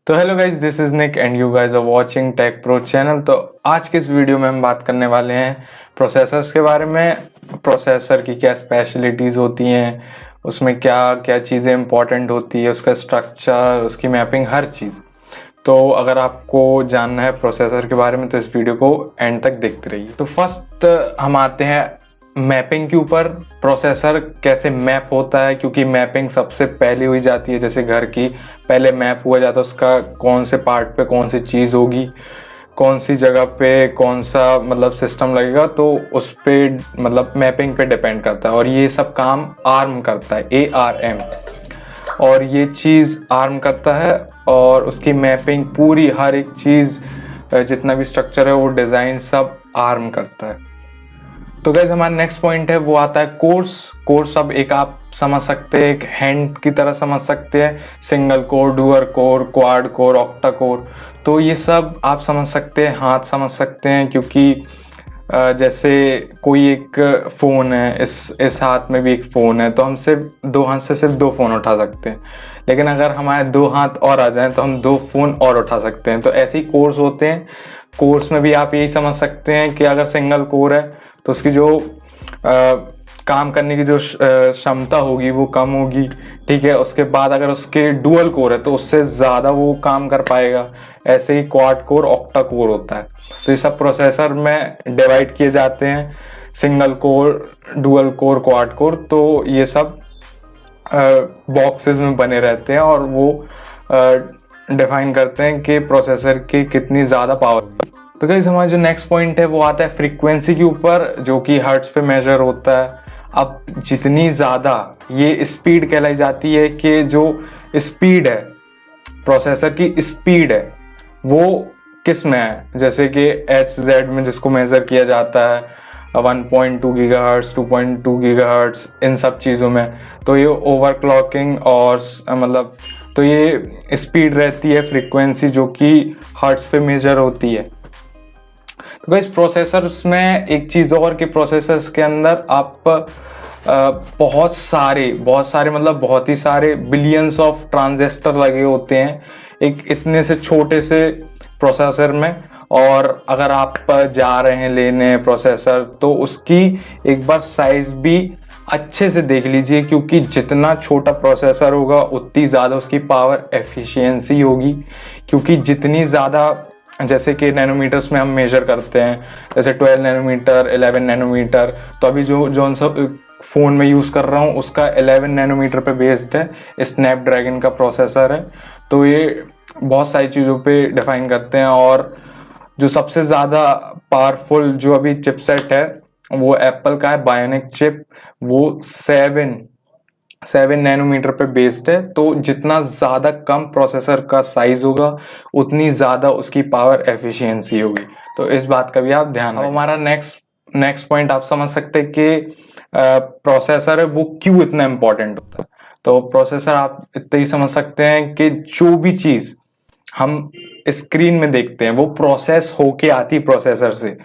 तो hello guys, this is Nick and you guys are watching Tech Pro channel. तो आज के इस वीडियो में हम बात करने वाले हैं प्रोसेसर्स के बारे में। प्रोसेसर की क्या स्पेशलिटीज़ होती हैं, उसमें क्या क्या चीज़ें इंपॉर्टेंट होती है, उसका स्ट्रक्चर, उसकी मैपिंग, हर चीज़। तो अगर आपको जानना है प्रोसेसर के बारे में तो इस वीडियो को एंड तक देखते रहिए। तो फर्स्ट हम आते हैं मैपिंग के ऊपर। प्रोसेसर कैसे मैप होता है, क्योंकि मैपिंग सबसे पहले हुई जाती है। जैसे घर की पहले मैप हुआ जाता है, उसका कौन से पार्ट पे कौन सी चीज़ होगी, कौन सी जगह पे कौन सा मतलब सिस्टम लगेगा, तो उस पे मतलब मैपिंग पे डिपेंड करता है। और ये सब काम आर्म करता है, ARM, और ये चीज़ आर्म करता है। और उसकी मैपिंग पूरी हर एक चीज़, जितना भी स्ट्रक्चर है वो डिज़ाइन सब आर्म करता है। तो गाइस हमारा नेक्स्ट पॉइंट है वो आता है कोर्स। अब एक आप समझ सकते हैं, एक हैंड की तरह समझ सकते हैं, single core, dual core, quad core, octa core. तो ये सब आप समझ सकते हैं, हाथ समझ सकते हैं, क्योंकि जैसे कोई एक फ़ोन है, इस हाथ में भी एक फ़ोन है, तो हम सिर्फ दो हाथ से सिर्फ 2 फ़ोन उठा सकते हैं। लेकिन अगर हमारे 2 हाथ और आ जाएं तो हम 2 फ़ोन और उठा सकते हैं। तो ऐसे ही कोर्स होते हैं। कोर्स में भी आप यही समझ सकते हैं कि अगर सिंगल कोर है तो उसकी जो काम करने की जो क्षमता होगी वो कम होगी, ठीक है। उसके बाद अगर उसके डुअल कोर है तो उससे ज़्यादा वो काम कर पाएगा। ऐसे ही क्वाड कोर, ऑक्टा कोर होता है। तो ये सब प्रोसेसर में डिवाइड किए जाते हैं, single core, dual core, quad core. तो ये सब बॉक्सेस में बने रहते हैं और वो डिफाइन करते हैं कि प्रोसेसर की कितनी ज़्यादा पावर। तो गाइस हमारा जो नेक्स्ट पॉइंट है वो आता है फ्रीक्वेंसी के ऊपर, जो कि हर्ट्ज पे मेजर होता है। अब जितनी ज़्यादा ये स्पीड कहलाई जाती है, कि जो स्पीड है, प्रोसेसर की स्पीड है, वो किस में है, जैसे कि HZ में जिसको मेज़र किया जाता है, 1.2 गीगाहर्ट्ज़, 2.2 गीगाहर्ट्ज़, इन सब चीज़ों में। तो ये ओवरक्लॉकिंग और मतलब तो ये स्पीड रहती है, फ्रीक्वेंसी जो कि हर्ट्ज पे मेजर होती है। तो गाइस प्रोसेसर्स में एक चीज़ और कि प्रोसेसर्स के अंदर आप बहुत सारे मतलब बहुत ही सारे बिलियंस ऑफ ट्रांजिस्टर लगे होते हैं एक इतने से छोटे से प्रोसेसर में। और अगर आप जा रहे हैं लेने प्रोसेसर तो उसकी एक बार साइज़ भी अच्छे से देख लीजिए, क्योंकि जितना छोटा प्रोसेसर होगा उतनी ज़्यादा उसकी पावर एफिशिएंसी होगी। क्योंकि जितनी ज़्यादा, जैसे कि नैनोमीटर्स में हम मेजर करते हैं, जैसे 12 नैनोमीटर, 11 नैनोमीटर। तो अभी जो सा फ़ोन में यूज़ कर रहा हूँ उसका 11 नैनोमीटर पे बेस्ड है, स्नैपड्रैगन का प्रोसेसर है। तो ये बहुत सारी चीज़ों पे डिफाइन करते हैं। और जो सबसे ज़्यादा पावरफुल जो अभी चिपसेट है वो एप्पल का है, बायोनिक चिप। वो 7 नैनोमीटर पे बेस्ड है। तो जितना ज़्यादा कम प्रोसेसर का साइज़ होगा उतनी ज़्यादा उसकी पावर एफिशिएंसी होगी। तो इस बात का भी आप ध्यान रखें। हमारा नेक्स्ट पॉइंट आप समझ सकते हैं कि प्रोसेसर है वो क्यों इतना इम्पोर्टेंट होता है। तो प्रोसेसर आप इतना ही समझ सकते हैं कि जो भी चीज़ हम स्क्रीन में देखते हैं वो प्रोसेस होके आती प्रोसेसर से।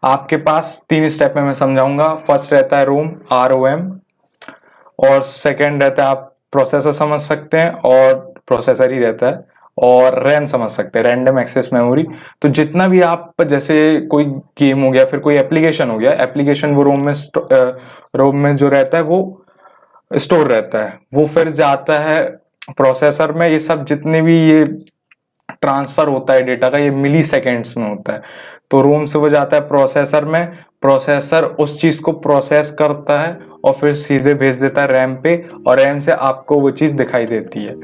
आपके पास 3 स्टेप में मैं समझाऊंगा। फर्स्ट रहता है ROM, और सेकंड रहता है, आप प्रोसेसर समझ सकते हैं और प्रोसेसर ही रहता है, और रैम समझ सकते हैं, रैंडम एक्सेस मेमोरी। तो जितना भी आप, जैसे कोई गेम हो गया, फिर कोई एप्लीकेशन हो गया, एप्लीकेशन वो रोम में जो रहता है वो स्टोर रहता है, वो फिर जाता है प्रोसेसर में। ये सब जितने भी ये ट्रांसफर होता है डेटा का, ये मिली सेकेंड्स में होता है। तो रोम से वो जाता है प्रोसेसर में, प्रोसेसर उस चीज़ को प्रोसेस करता है और फिर सीधे भेज देता है रैम पे, और रैम से आपको वो चीज़ दिखाई देती है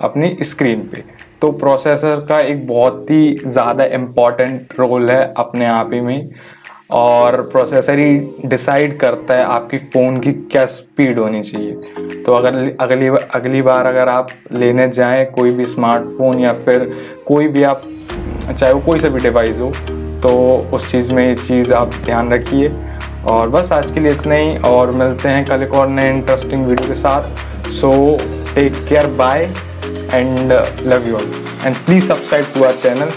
अपनी स्क्रीन पे। तो प्रोसेसर का एक बहुत ही ज़्यादा इम्पॉर्टेंट रोल है अपने आप ही में, और प्रोसेसर ही डिसाइड करता है आपकी फ़ोन की क्या स्पीड होनी चाहिए। तो अगर अगली बार अगर आप लेने जाएं कोई भी स्मार्टफोन, या फिर कोई भी आप, चाहे वो कोई सा भी डिवाइस हो, तो उस चीज़ में ये चीज़ आप ध्यान रखिए। और बस आज के लिए इतना ही, और मिलते हैं कल एक और नए इंटरेस्टिंग वीडियो के साथ। So take care, bye and love you all, and please subscribe to our channel.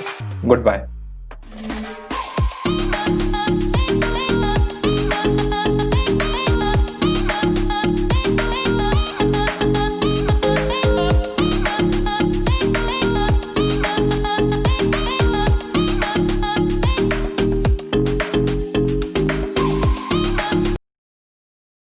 Good bye.